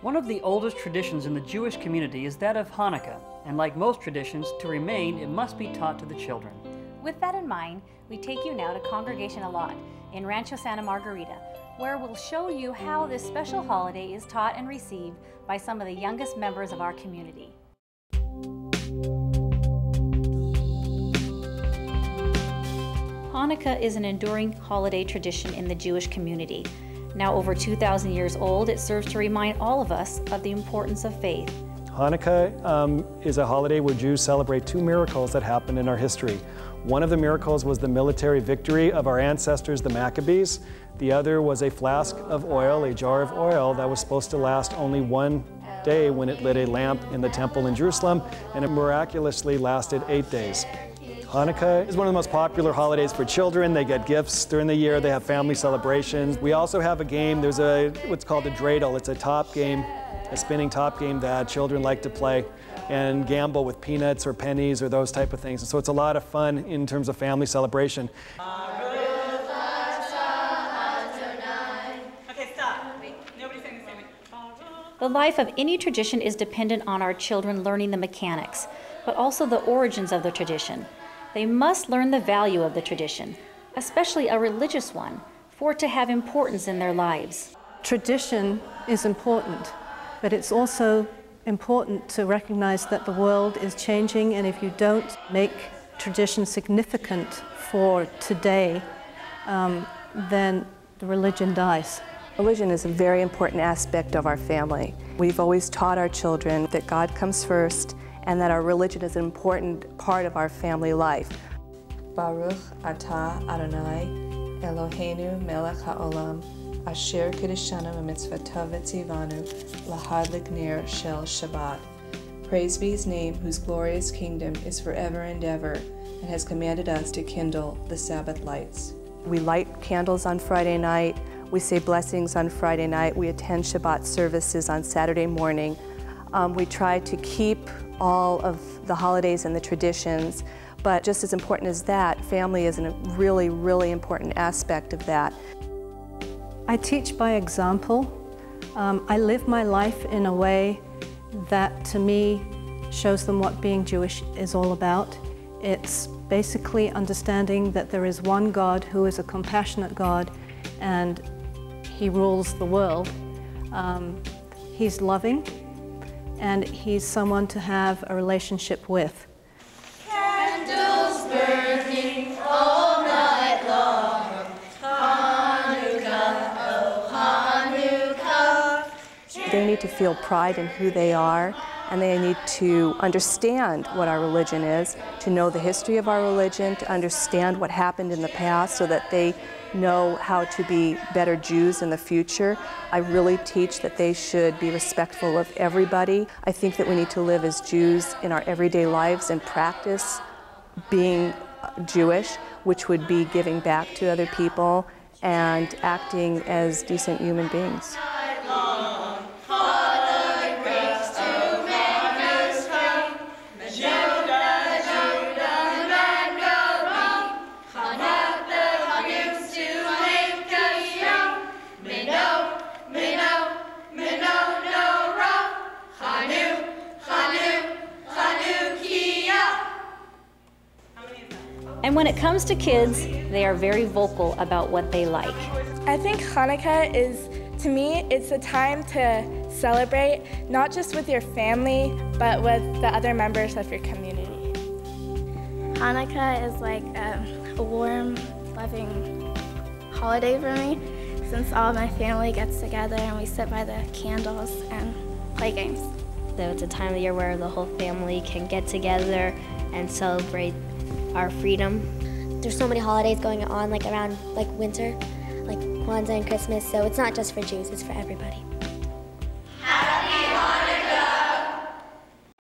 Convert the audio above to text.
One of the oldest traditions in the Jewish community is that of Hanukkah, and like most traditions, to remain, it must be taught to the children. With that in mind, we take you now to Congregation Eilot in Rancho Santa Margarita, where we'll show you how this special holiday is taught and received by some of the youngest members of our community. Hanukkah is an enduring holiday tradition in the Jewish community. Now over 2,000 years old, it serves to remind all of us of the importance of faith. Hanukkah is a holiday where Jews celebrate two miracles that happened in our history. One of the miracles was the military victory of our ancestors, the Maccabees. The other was a flask of oil, a jar of oil that was supposed to last only one day when it lit a lamp in the temple in Jerusalem, and it miraculously lasted 8 days. Hanukkah is one of the most popular holidays for children. They get gifts during the year. They have family celebrations. We also have a game. There's what's called a dreidel. It's a top game, a spinning top game that children like to play and gamble with peanuts or pennies or those type of things. And so it's a lot of fun in terms of family celebration. Okay, stop. Wait, nobody's saying the same thing. The life of any tradition is dependent on our children learning the mechanics, but also the origins of the tradition. They must learn the value of the tradition, especially a religious one, for it to have importance in their lives. Tradition is important, but it's also important to recognize that the world is changing, and if you don't make tradition significant for today, then the religion dies. Religion is a very important aspect of our family. We've always taught our children that God comes first and that our religion is an important part of our family life. Baruch atah Adonai Eloheinu melech haolam asher kiddushanu b'mitzvotav v'tzivanu lahadlik ner shel Shabbat. Praise be his name, whose glorious kingdom is forever and ever, and has commanded us to kindle the Sabbath lights. We light candles on Friday night. We say blessings on Friday night. We attend Shabbat services on Saturday morning. We try to keep all of the holidays and the traditions, but just as important as that, family is a really, really important aspect of that. I teach by example. I live my life in a way that, to me, shows them what being Jewish is all about. It's basically understanding that there is one God who is a compassionate God, and He rules the world. He's loving, and He's someone to have a relationship with. Candles burning all night long. Hanukkah, oh Hanukkah. They need to feel pride in who they are, and they need to understand what our religion is, to know the history of our religion, to understand what happened in the past so that they know how to be better Jews in the future. I really teach that they should be respectful of everybody. I think that we need to live as Jews in our everyday lives and practice being Jewish, which would be giving back to other people and acting as decent human beings. And when it comes to kids, they are very vocal about what they like. I think Hanukkah is, to me, it's a time to celebrate, not just with your family, but with the other members of your community. Hanukkah is like a warm, loving holiday for me, since all of my family gets together and we sit by the candles and play games. So it's a time of year where the whole family can get together and celebrate our freedom. There's so many holidays going on around winter, like Kwanzaa and Christmas, so it's not just for Jews, it's for everybody.